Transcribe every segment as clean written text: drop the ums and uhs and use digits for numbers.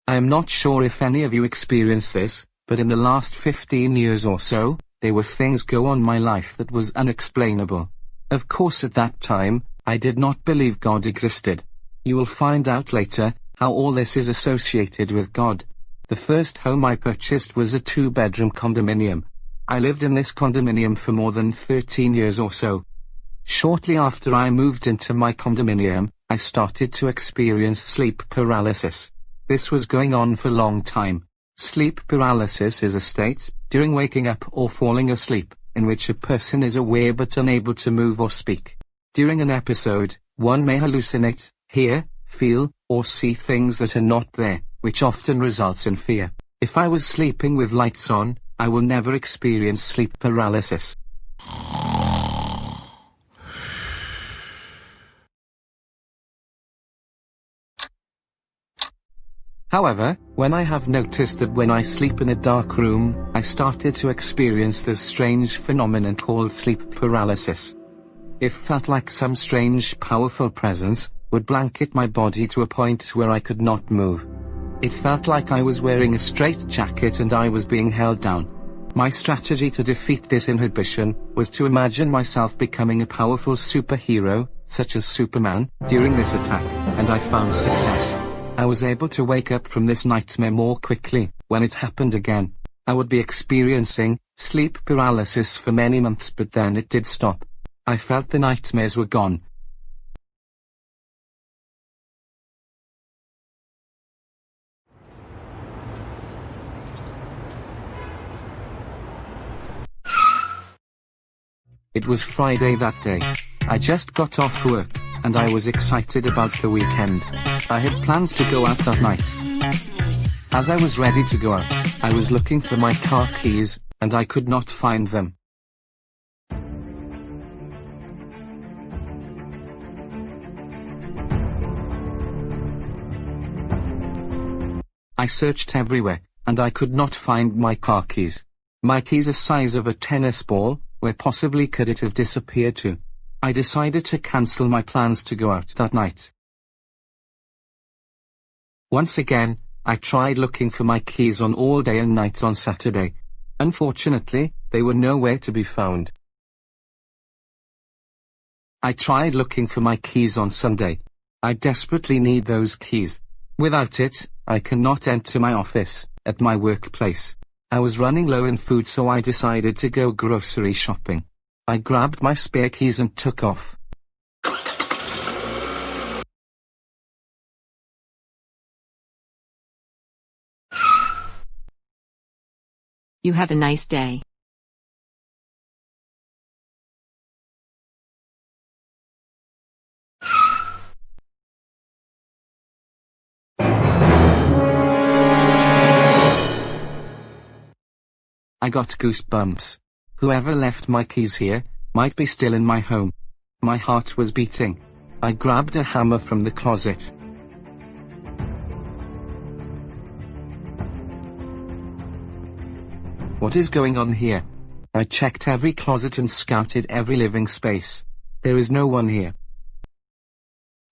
I am not sure if any of you experience this, but in the last 15 years or so, there were things go on in my life that was unexplainable. Of course at that time, I did not believe God existed. You will find out later how all this is associated with God. The first home I purchased was a 2-bedroom condominium. I lived in this condominium for more than 13 years or so. Shortly after I moved into my condominium, I started to experience sleep paralysis. This was going on for a long time. Sleep paralysis is a state, during waking up or falling asleep, in which a person is aware but unable to move or speak. During an episode, one may hallucinate, hear, feel, or see things that are not there, which often results in fear. If I was sleeping with lights on, I will never experience sleep paralysis. However, when I have noticed that when I sleep in a dark room, I started to experience this strange phenomenon called sleep paralysis. It felt like some strange, powerful presence would blanket my body to a point where I could not move. It felt like I was wearing a straitjacket and I was being held down. My strategy to defeat this inhibition was to imagine myself becoming a powerful superhero, such as Superman, during this attack, and I found success. I was able to wake up from this nightmare more quickly. When it happened again, I would be experiencing sleep paralysis for many months, but then it did stop. I felt the nightmares were gone. It was Friday that day. I just got off work, and I was excited about the weekend. I had plans to go out that night. As I was ready to go out, I was looking for my car keys, and I could not find them. I searched everywhere, and I could not find my car keys. My keys the size of a tennis ball, where possibly could it have disappeared to? I decided to cancel my plans to go out that night. Once again, I tried looking for my keys on all day and night on Saturday. Unfortunately, they were nowhere to be found. I tried looking for my keys on Sunday. I desperately need those keys. Without it, I cannot enter my office, at my workplace. I was running low in food, so I decided to go grocery shopping. I grabbed my spare keys and took off. You have a nice day. I got goosebumps. Whoever left my keys here might be still in my home. My heart was beating. I grabbed a hammer from the closet. What is going on here? I checked every closet and scouted every living space. There is no one here.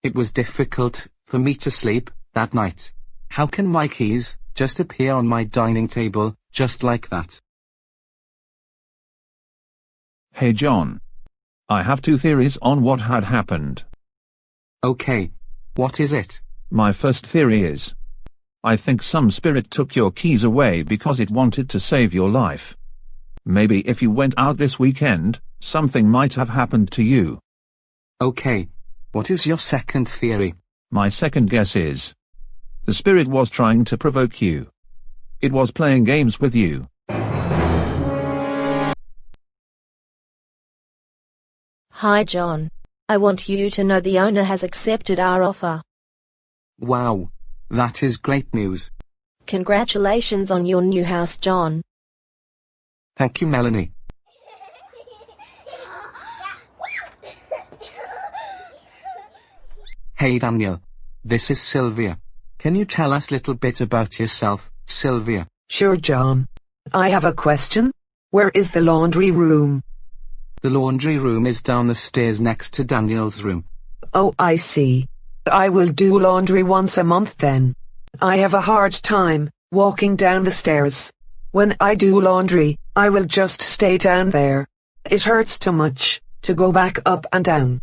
It was difficult for me to sleep that night. How can my keys just appear on my dining table, just like that? Hey John. I have two theories on what had happened. Okay. What is it? My first theory is, I think some spirit took your keys away because it wanted to save your life. Maybe if you went out this weekend, something might have happened to you. Okay. What is your second theory? My second guess is, the spirit was trying to provoke you. It was playing games with you. Hi John. I want you to know the owner has accepted our offer. Wow. That is great news. Congratulations on your new house, John. Thank you, Melanie. Hey Daniel. This is Sylvia. Can you tell us a little bit about yourself, Sylvia? Sure, John. I have a question. Where is the laundry room? The laundry room is down the stairs next to Daniel's room. Oh, I see. I will do laundry once a month then. I have a hard time walking down the stairs. When I do laundry, I will just stay down there. It hurts too much to go back up and down.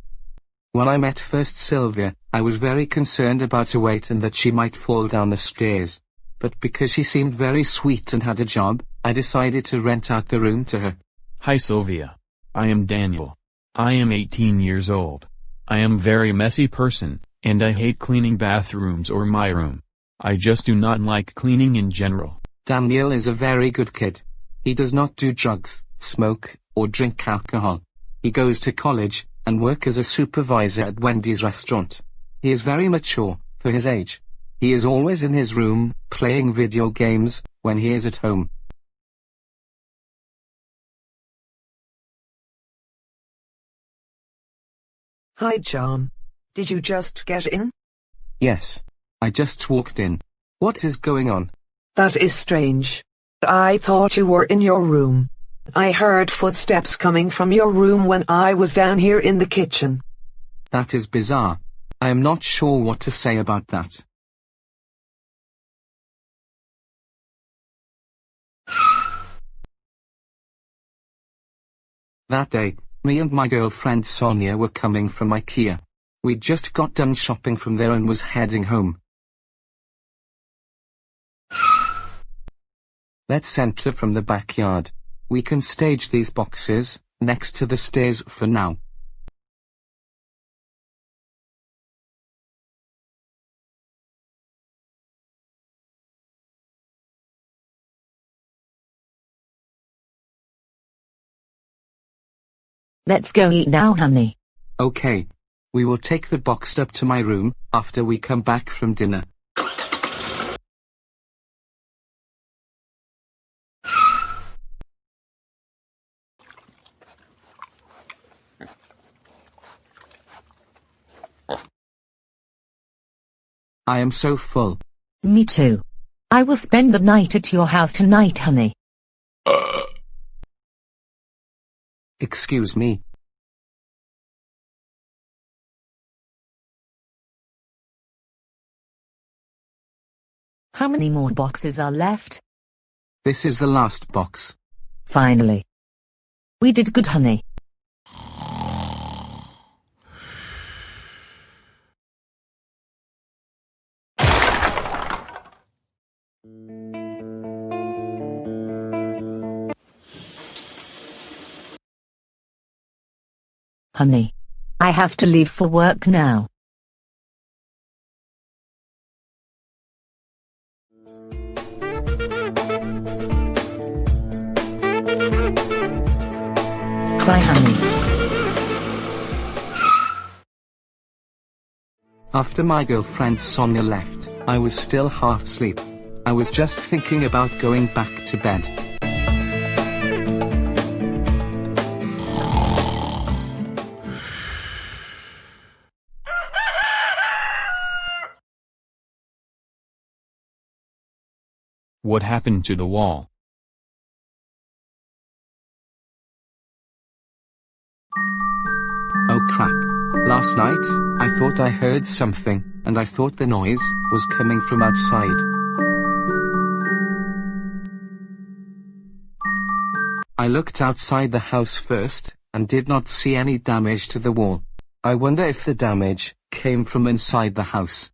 When I met first Sylvia, I was very concerned about her weight and that she might fall down the stairs. But because she seemed very sweet and had a job, I decided to rent out the room to her. Hi Sylvia. I am Daniel. I am 18 years old. I am very messy person, and I hate cleaning bathrooms or my room. I just do not like cleaning in general. Daniel is a very good kid. He does not do drugs, smoke, or drink alcohol. He goes to college and work as a supervisor at Wendy's restaurant. He is very mature for his age. He is always in his room, playing video games, when he is at home. Hi John. Did you just get in? Yes. I just walked in. What is going on? That is strange. I thought you were in your room. I heard footsteps coming from your room when I was down here in the kitchen. That is bizarre. I am not sure what to say about that. That day, me and my girlfriend Sonia were coming from IKEA. We just got done shopping from there and was heading home. Let's enter from the backyard. We can stage these boxes next to the stairs for now. Let's go eat now, honey. Okay. We will take the box up to my room after we come back from dinner. I am so full. Me too. I will spend the night at your house tonight, honey. Excuse me. How many more boxes are left? This is the last box. Finally. We did good, honey. Honey, I have to leave for work now. Bye, honey. After my girlfriend Sonia left, I was still half asleep. I was just thinking about going back to bed. What happened to the wall? Oh crap. Last night, I thought I heard something, and I thought the noise was coming from outside. I looked outside the house first, and did not see any damage to the wall. I wonder if the damage came from inside the house.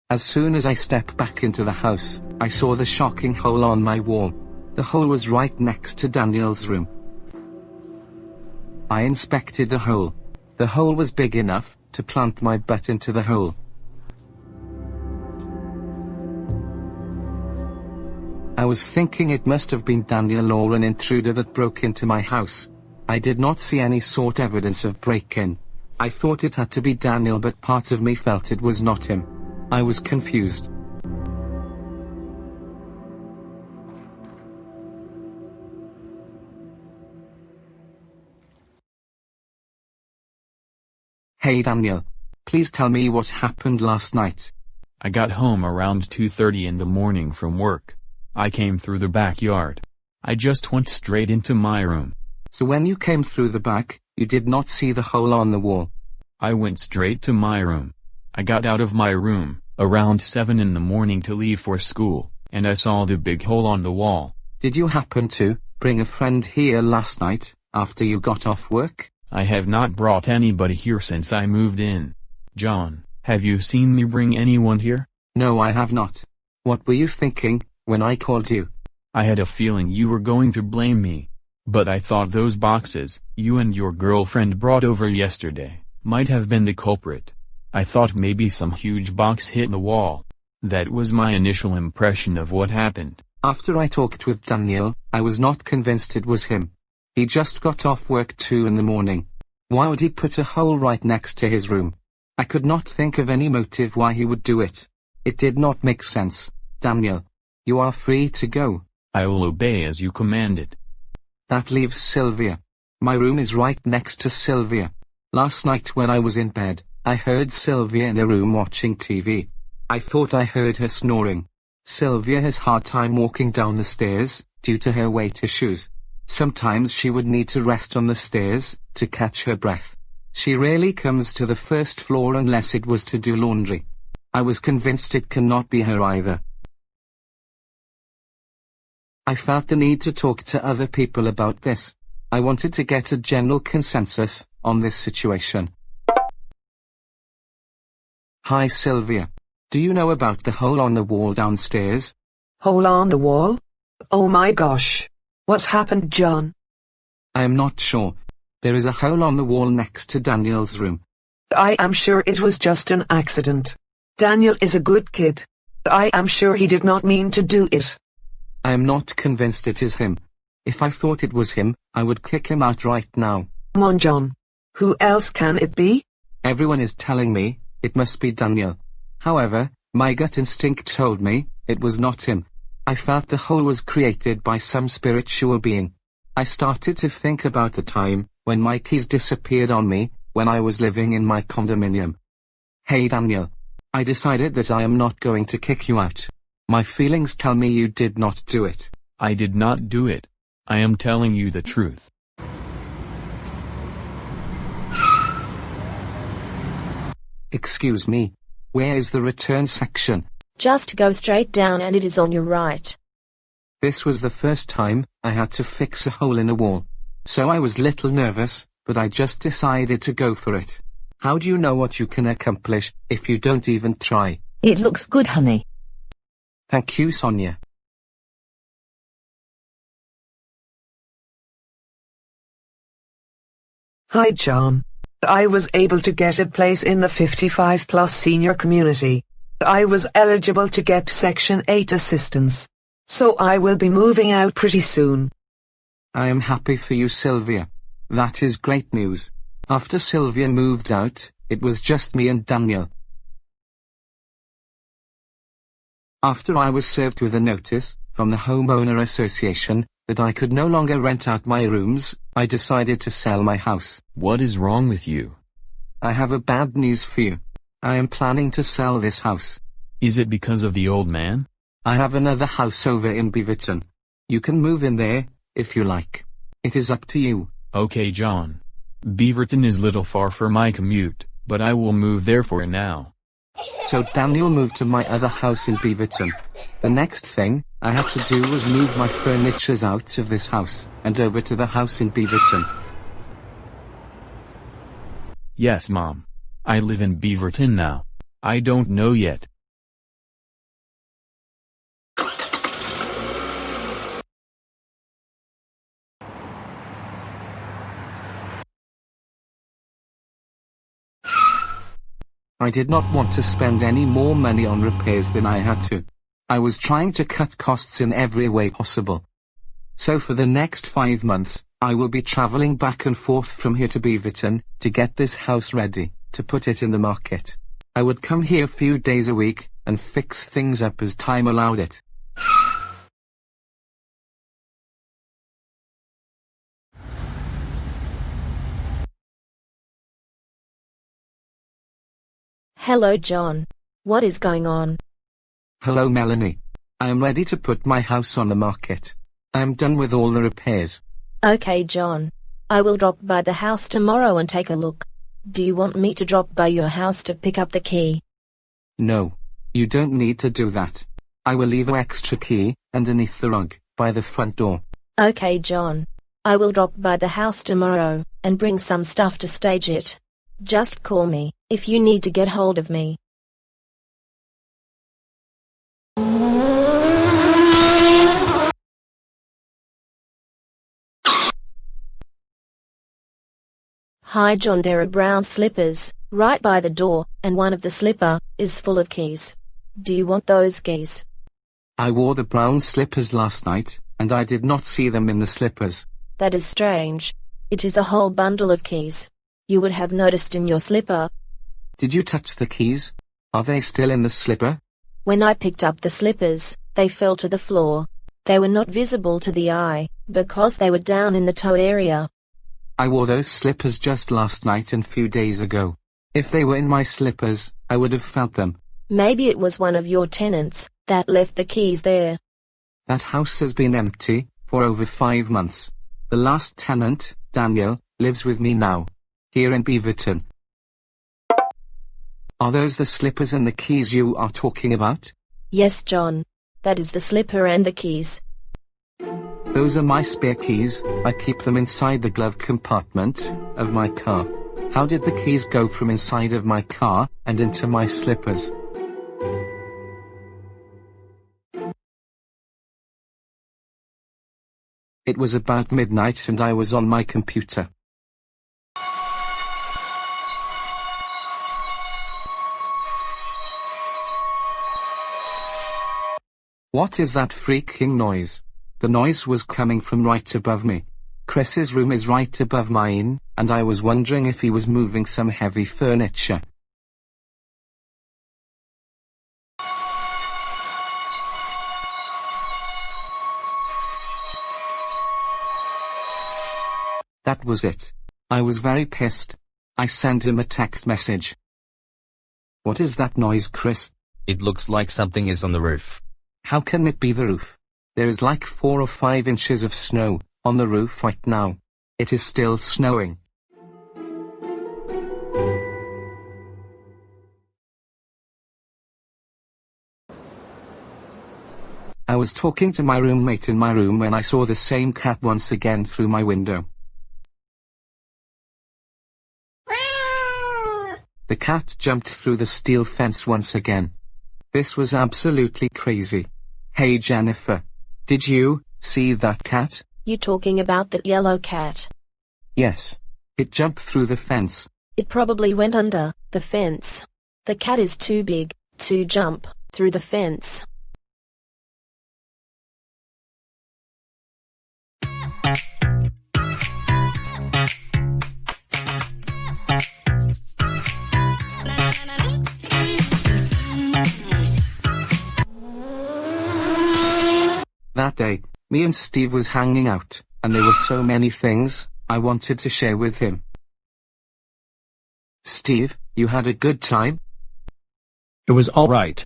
As soon as I stepped back into the house, I saw the shocking hole on my wall. The hole was right next to Daniel's room. I inspected the hole. The hole was big enough to plant my butt into the hole. I was thinking it must have been Daniel or an intruder that broke into my house. I did not see any sort of evidence of break-in. I thought it had to be Daniel, but part of me felt it was not him. I was confused. Hey Daniel, please tell me what happened last night. I got home around 2:30 in the morning from work. I came through the backyard. I just went straight into my room. So when you came through the back, you did not see the hole on the wall? I went straight to my room. I got out of my room, around 7 in the morning to leave for school, and I saw the big hole on the wall. Did you happen to bring a friend here last night, after you got off work? I have not brought anybody here since I moved in. John, have you seen me bring anyone here? No, I have not. What were you thinking when I called you? I had a feeling you were going to blame me. But I thought those boxes you and your girlfriend brought over yesterday might have been the culprit. I thought maybe some huge box hit the wall. That was my initial impression of what happened. After I talked with Daniel, I was not convinced it was him. He just got off work 2 in the morning. Why would he put a hole right next to his room? I could not think of any motive why he would do it. It did not make sense. Daniel, you are free to go. I will obey as you commanded. That leaves Sylvia. My room is right next to Sylvia. Last night when I was in bed, I heard Sylvia in a room watching TV. I thought I heard her snoring. Sylvia has hard time walking down the stairs, due to her weight issues. Sometimes she would need to rest on the stairs, to catch her breath. She rarely comes to the first floor unless it was to do laundry. I was convinced it cannot be her either. I felt the need to talk to other people about this. I wanted to get a general consensus on this situation. Hi Sylvia. Do you know about the hole on the wall downstairs? Hole on the wall? Oh my gosh. What happened, John? I am not sure. There is a hole on the wall next to Daniel's room. I am sure it was just an accident. Daniel is a good kid. I am sure he did not mean to do it. I am not convinced it is him. If I thought it was him, I would kick him out right now. Come on, John. Who else can it be? Everyone is telling me it must be Daniel. However, my gut instinct told me it was not him. I felt the hole was created by some spiritual being. I started to think about the time when my keys disappeared on me when I was living in my condominium. Hey Daniel. I decided that I am not going to kick you out. My feelings tell me you did not do it. I did not do it. I am telling you the truth. Excuse me. Where is the return section? Just go straight down and it is on your right. This was the first time I had to fix a hole in a wall. So I was little nervous, but I just decided to go for it. How do you know what you can accomplish if you don't even try? It looks good, honey. Thank you, Sonia. Hi, John. I was able to get a place in the 55+ senior community. I was eligible to get Section 8 assistance. So I will be moving out pretty soon. I am happy for you, Sylvia. That is great news. After Sylvia moved out, it was just me and Daniel. After I was served with a notice from the homeowner association that I could no longer rent out my rooms, I decided to sell my house. What is wrong with you? I have a bad news for you. I am planning to sell this house. Is it because of the old man? I have another house over in Beaverton. You can move in there, if you like. It is up to you. Okay, John. Beaverton is little far for my commute, but I will move there for now. So Daniel moved to my other house in Beaverton. The next thing I had to do was move my furnitures out of this house and over to the house in Beaverton. Yes, Mom. I live in Beaverton now. I don't know yet. I did not want to spend any more money on repairs than I had to. I was trying to cut costs in every way possible. So for the next 5 months, I will be traveling back and forth from here to Beaverton to get this house ready, to put it in the market. I would come here a few days a week and fix things up as time allowed it. Hello, John. What is going on? Hello, Melanie. I am ready to put my house on the market. I am done with all the repairs. Okay, John. I will drop by the house tomorrow and take a look. Do you want me to drop by your house to pick up the key? No. You don't need to do that. I will leave an extra key underneath the rug by the front door. Okay, John. I will drop by the house tomorrow and bring some stuff to stage it. Just call me if you need to get hold of me. Hi John, there are brown slippers right by the door, and one of the slipper is full of keys. Do you want those keys? I wore the brown slippers last night, and I did not see them in the slippers. That is strange. It is a whole bundle of keys. You would have noticed in your slipper. Did you touch the keys? Are they still in the slipper? When I picked up the slippers, they fell to the floor. They were not visible to the eye, because they were down in the toe area. I wore those slippers just last night and few days ago. If they were in my slippers, I would have felt them. Maybe it was one of your tenants that left the keys there. That house has been empty for over 5 months. The last tenant, Daniel, lives with me now, here in Beaverton. Are those the slippers and the keys you are talking about? Yes, John. That is the slipper and the keys. Those are my spare keys. I keep them inside the glove compartment of my car. How did the keys go from inside of my car and into my slippers? It was about midnight and I was on my computer. What is that freaking noise? The noise was coming from right above me. Chris's room is right above mine, and I was wondering if he was moving some heavy furniture. That was it. I was very pissed. I sent him a text message. What is that noise, Chris? It looks like something is on the roof. How can it be the roof? There is like 4 or 5 inches of snow on the roof right now. It is still snowing. I was talking to my roommate in my room when I saw the same cat once again through my window. The cat jumped through the steel fence once again. This was absolutely crazy. Hey Jennifer, did you see that cat? You talking about that yellow cat? Yes. It jumped through the fence. It probably went under the fence. The cat is too big to jump through the fence. That day, me and Steve was hanging out, and there were so many things I wanted to share with him. Steve, you had a good time? It was all right.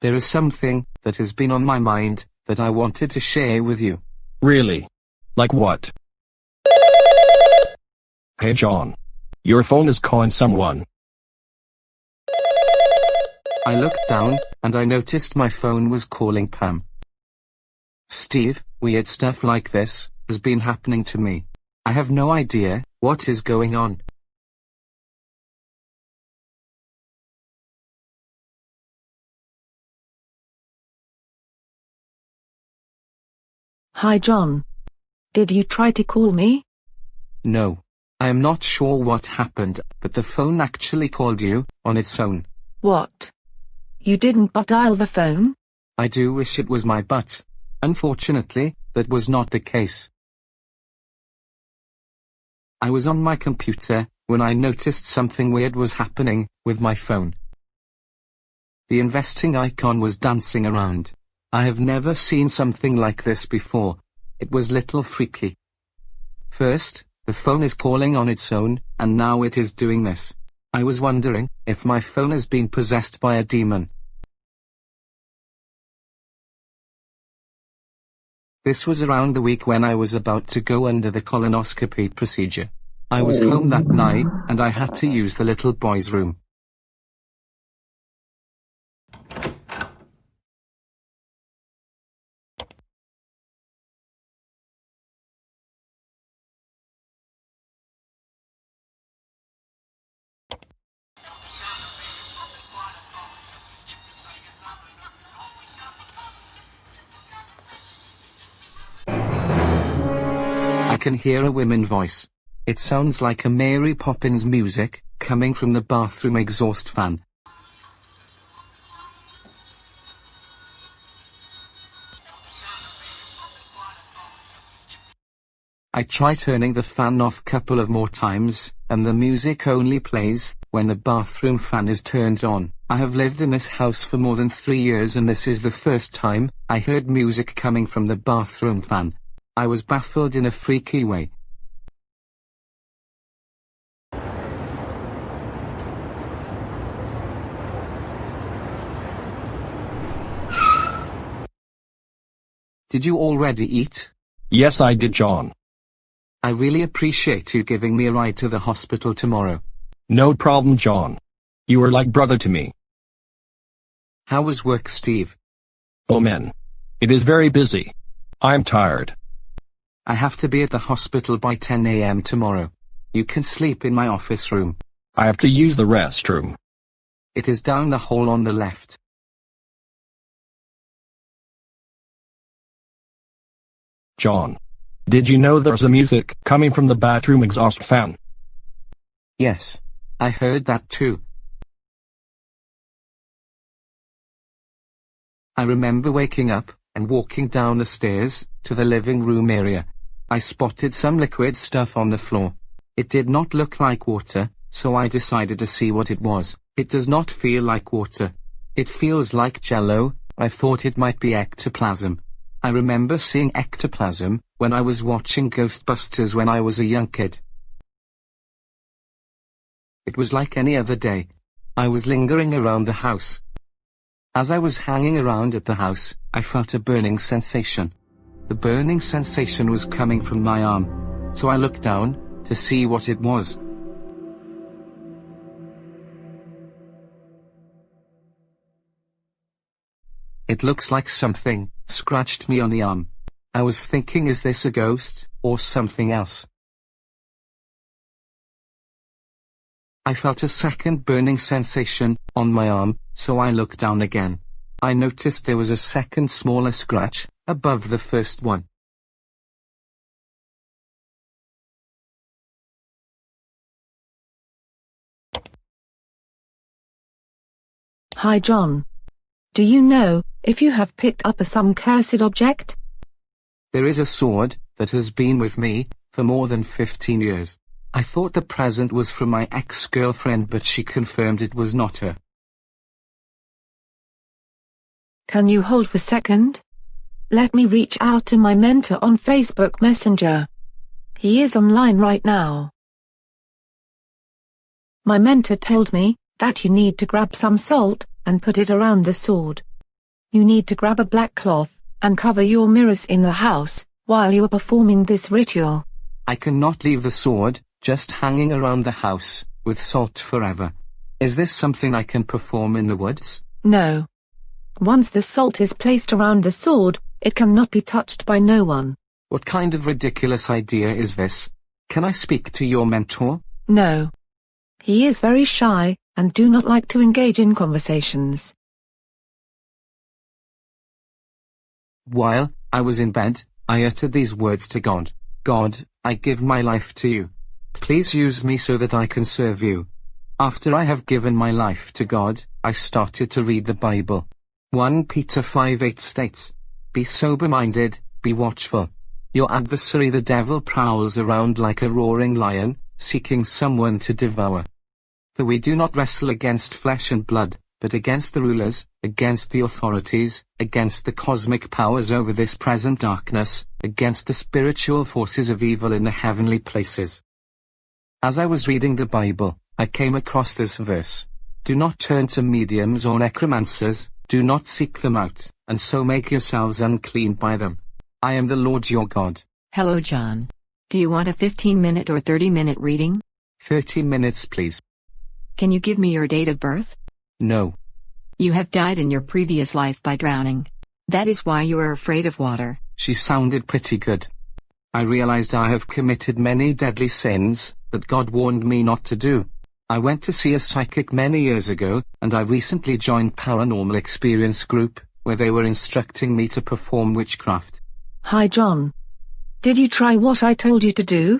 There is something that has been on my mind that I wanted to share with you. Really? Like what? Hey John. Your phone is calling someone. I looked down, and I noticed my phone was calling Pam. Steve, weird stuff like this has been happening to me. I have no idea what is going on. Hi John. Did you try to call me? No. I am not sure what happened, but the phone actually called you on its own. What? You didn't but dial the phone? I do wish it was my butt. Unfortunately, that was not the case. I was on my computer when I noticed something weird was happening with my phone. The investing icon was dancing around. I have never seen something like this before. It was little freaky. First, the phone is calling on its own, and now it is doing this. I was wondering if my phone has been possessed by a demon. This was around the week when I was about to go under the colonoscopy procedure. I was home that night, and I had to use the little boy's room. can hear a woman voice. It sounds like a Mary Poppins music, coming from the bathroom exhaust fan. I try turning the fan off couple of more times, and the music only plays when the bathroom fan is turned on. I have lived in this house for more than 3 years, and this is the first time I heard music coming from the bathroom fan. I was baffled in a freaky way. Did you already eat? Yes, I did, John. I really appreciate you giving me a ride to the hospital tomorrow. No problem, John. You are like brother to me. How was work, Steve? Oh man. It is very busy. I'm tired. I have to be at the hospital by 10 a.m. tomorrow. You can sleep in my office room. I have to use the restroom. It is down the hall on the left. John. Did you know there's a music coming from the bathroom exhaust fan? Yes. I heard that too. I remember waking up and walking down the stairs to the living room area. I spotted some liquid stuff on the floor. It did not look like water, so I decided to see what it was. It does not feel like water. It feels like jello. I thought it might be ectoplasm. I remember seeing ectoplasm when I was watching Ghostbusters when I was a young kid. It was like any other day. I was lingering around the house. As I was hanging around at the house, I felt a burning sensation. The burning sensation was coming from my arm, so I looked down to see what it was. It looks like something scratched me on the arm. I was thinking, is this a ghost or something else? I felt a second burning sensation on my arm, so I looked down again. I noticed there was a second smaller scratch above the first one. Hi, John. Do you know if you have picked up some cursed object? There is a sword that has been with me for more than 15 years. I thought the present was from my ex-girlfriend, but she confirmed it was not her. Can you hold for a second? Let me reach out to my mentor on Facebook Messenger. He is online right now. My mentor told me that you need to grab some salt and put it around the sword. You need to grab a black cloth and cover your mirrors in the house while you are performing this ritual. I cannot leave the sword just hanging around the house with salt forever. Is this something I can perform in the woods? No. Once the salt is placed around the sword, it cannot be touched by no one. What kind of ridiculous idea is this? Can I speak to your mentor? No. He is very shy and do not like to engage in conversations. While I was in bed, I uttered these words to God. God, I give my life to you. Please use me so that I can serve you. After I have given my life to God, I started to read the Bible. 1 Peter 5:8 states, "Be sober-minded, be watchful. Your adversary the devil prowls around like a roaring lion, seeking someone to devour. For we do not wrestle against flesh and blood, but against the rulers, against the authorities, against the cosmic powers over this present darkness, against the spiritual forces of evil in the heavenly places." As I was reading the Bible, I came across this verse. Do not turn to mediums or necromancers, do not seek them out, and so make yourselves unclean by them. I am the Lord your God. Hello, John. Do you want a 15-minute or 30-minute reading? 30 minutes, please. Can you give me your date of birth? No. You have died in your previous life by drowning. That is why you are afraid of water. She sounded pretty good. I realized I have committed many deadly sins that God warned me not to do. I went to see a psychic many years ago, and I recently joined Paranormal Experience Group, where they were instructing me to perform witchcraft. Hi, John. Did you try what I told you to do?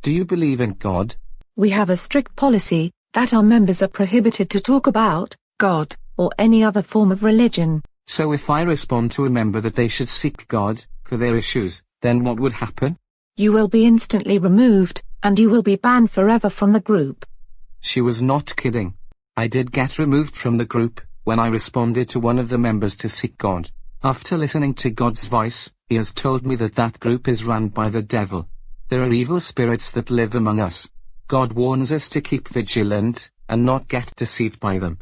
Do you believe in God? We have a strict policy that our members are prohibited to talk about God or any other form of religion. So if I respond to a member that they should seek God for their issues, then what would happen? You will be instantly removed, and you will be banned forever from the group. She was not kidding. I did get removed from the group when I responded to one of the members to seek God. After listening to God's voice, he has told me that that group is run by the devil. There are evil spirits that live among us. God warns us to keep vigilant and not get deceived by them.